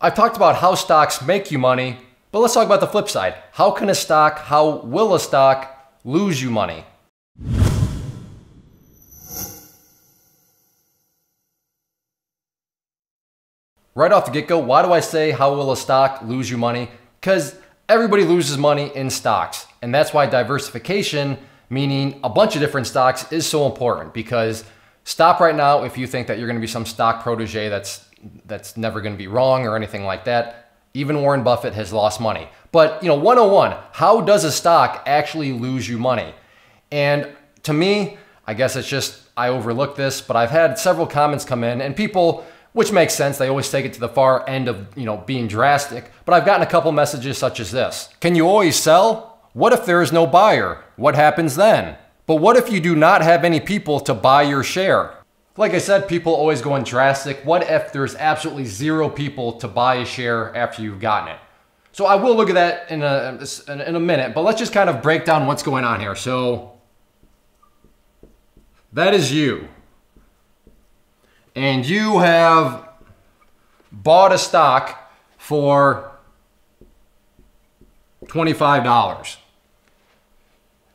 I've talked about how stocks make you money, but let's talk about the flip side. How will a stock lose you money? Right off the get-go, why do I say how will a stock lose you money? Because everybody loses money in stocks. And that's why diversification, meaning a bunch of different stocks, is so important. Because stop right now if you think that you're going to be some stock protege that's never going to be wrong or anything like that. Even Warren Buffett has lost money. But 101, how does a stock actually lose you money? And to me, I guess it's just I overlook this, but I've had several comments come in and people, which makes sense, they always take it to the far end of being drastic, but I've gotten a couple messages such as this. Can you always sell? What if there is no buyer? What happens then? But what if you do not have any people to buy your share? Like I said, people always go in drastic. What if there's absolutely zero people to buy a share after you've gotten it? So I will look at that in a minute, but let's just kind of break down what's going on here. So that is you. And you have bought a stock for $25.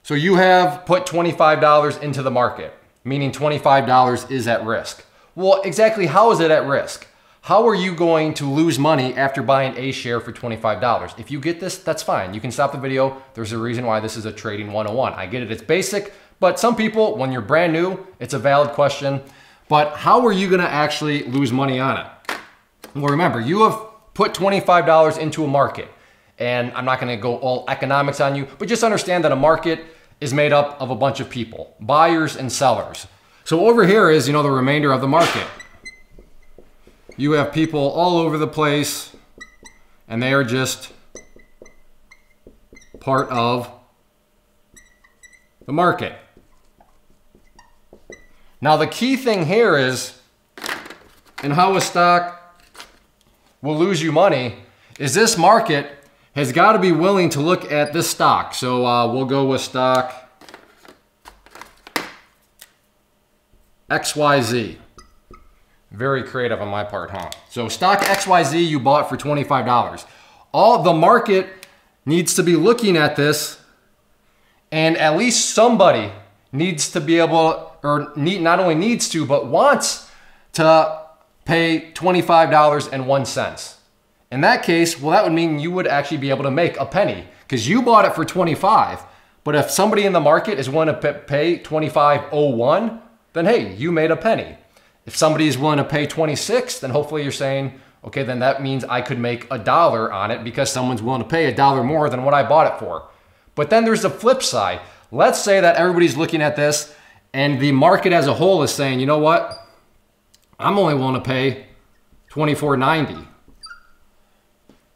So you have put $25 into the market, meaning $25 is at risk. Well, exactly how is it at risk? How are you going to lose money after buying a share for $25? If you get this, that's fine. You can stop the video. There's a reason why this is a trading 101. I get it, it's basic, but some people, when you're brand new, it's a valid question. But how are you gonna actually lose money on it? Well, remember, you have put $25 into a market, and I'm not gonna go all economics on you, but just understand that a market is made up of a bunch of people, buyers and sellers. So over here is, the remainder of the market. You have people all over the place, and they are just part of the market. Now the key thing here is, and how a stock will lose you money, is this market has got to be willing to look at this stock. So we'll go with stock XYZ. Very creative on my part, huh? So stock XYZ you bought for $25. All the market needs to be looking at this, and at least somebody needs to be able, not only needs to, but wants to pay $25.01. In that case, well, that would mean you would actually be able to make a penny because you bought it for $25. But if somebody in the market is willing to pay $25.01, then hey, you made a penny. If somebody is willing to pay $26, then hopefully you're saying, okay, then that means I could make $1 on it because someone's willing to pay $1 more than what I bought it for. But then there's the flip side. Let's say that everybody's looking at this and the market as a whole is saying, you know what? I'm only willing to pay $24.90.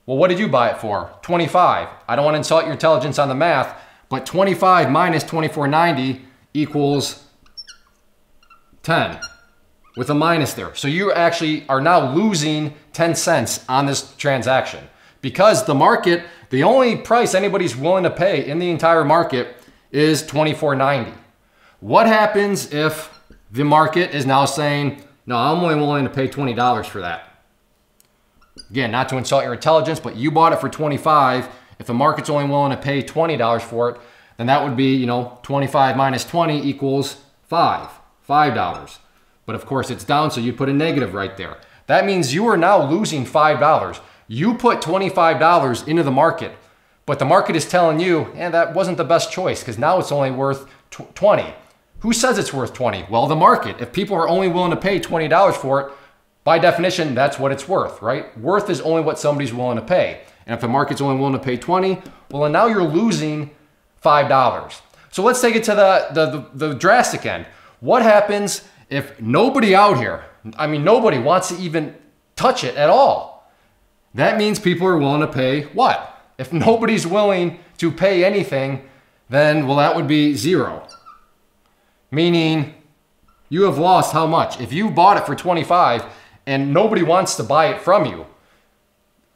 Well, what did you buy it for? $25. I don't want to insult your intelligence on the math, but 25 minus $24.90 equals 10 with a minus there. So you actually are now losing 10 cents on this transaction because the market, the only price anybody's willing to pay in the entire market is $24.90. What happens if the market is now saying, no, I'm only willing to pay $20 for that? Again, not to insult your intelligence, but you bought it for $25. If the market's only willing to pay $20 for it, then that would be, 25 minus 20 equals $5. But of course it's down, so you put a negative right there. That means you are now losing $5. You put $25 into the market, but the market is telling you, that wasn't the best choice because now it's only worth 20. Who says it's worth 20? Well, the market. If people are only willing to pay $20 for it, by definition, that's what it's worth, right? Worth is only what somebody's willing to pay. And if the market's only willing to pay 20, well, then now you're losing $5. So let's take it to the drastic end. What happens if nobody out here, nobody wants to even touch it at all? That means people are willing to pay what? If nobody's willing to pay anything, then, well, that would be zero. Meaning you have lost how much? If you bought it for 25 and nobody wants to buy it from you,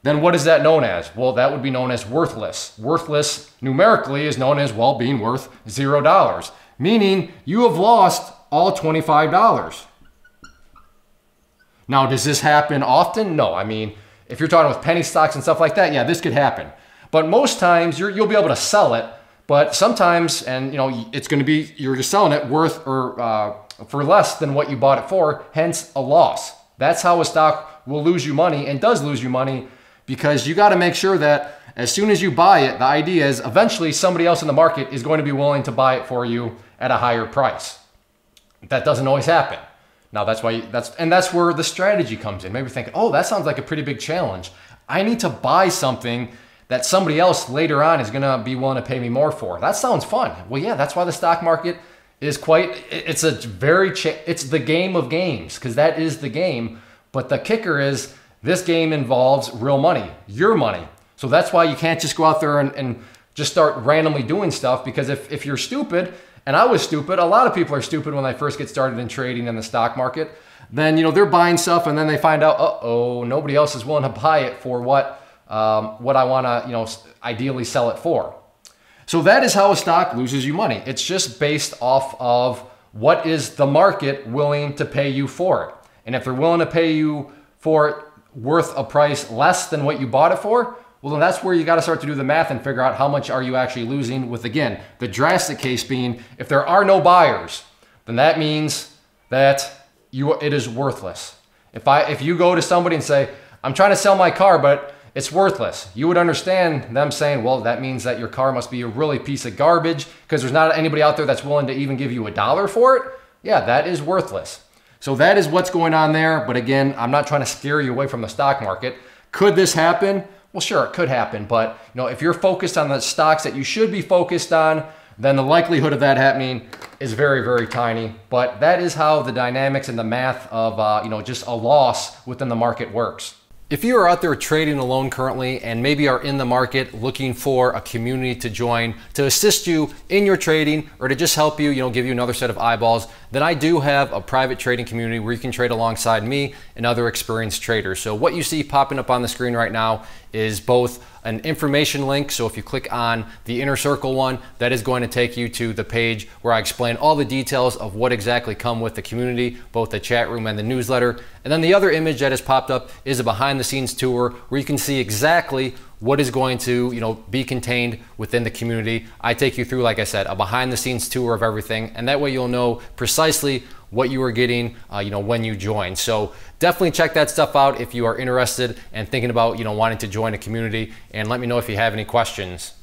then what is that known as? Well, that would be known as worthless. Worthless numerically is known as, well, being worth $0. Meaning you have lost all $25. Now, does this happen often? No. If you're talking with penny stocks and stuff like that, yeah, this could happen. But most times you'll be able to sell it, but sometimes, and it's going to be, you're just selling it worth or for less than what you bought it for, hence a loss. That's how a stock will lose you money and does lose you money, because you got to make sure that as soon as you buy it, the idea is eventually somebody else in the market is going to be willing to buy it for you at a higher price. That doesn't always happen. Now that's why that's where the strategy comes in. Maybe you're thinking, oh, that sounds like a pretty big challenge. I need to buy something that somebody else later on is gonna be willing to pay me more for. That sounds fun. Well, yeah, that's why the stock market is it's the game of games, because that is the game. But the kicker is this game involves real money, your money. So that's why you can't just go out there and just start randomly doing stuff, because if you're stupid, and I was stupid, a lot of people are stupid when they first get started in trading in the stock market, then they're buying stuff and then they find out, uh-oh, nobody else is willing to buy it for what I want to ideally sell it for. So that is how a stock loses you money. It's just based off of what is the market willing to pay you for it. And if they're willing to pay you for it worth a price less than what you bought it for, well, then that's where you got to start to do the math and figure out how much are you actually losing, with, again, the drastic case being if there are no buyers, then that means that it is worthless. If you go to somebody and say, I'm trying to sell my car, but it's worthless, you would understand them saying, well, that means that your car must be a really piece of garbage because there's not anybody out there that's willing to even give you $1 for it. Yeah, that is worthless. So that is what's going on there. But again, I'm not trying to scare you away from the stock market. Could this happen? Well, sure, it could happen. But if you're focused on the stocks that you should be focused on, then the likelihood of that happening is very, very tiny. But that is how the dynamics and the math of just a loss within the market works. If you are out there trading alone currently and maybe are in the market looking for a community to join to assist you in your trading or to just help you, give you another set of eyeballs, then I do have a private trading community where you can trade alongside me and other experienced traders. So what you see popping up on the screen right now is both an information link. So if you click on the inner circle one, that is going to take you to the page where I explain all the details of what exactly come with the community, both the chat room and the newsletter. And then the other image that has popped up is a behind the scenes tour where you can see exactly what is going to be contained within the community. I take you through, like I said, a behind the scenes tour of everything, and that way you'll know precisely what you are getting when you join. So definitely check that stuff out if you are interested and thinking about wanting to join a community, and let me know if you have any questions.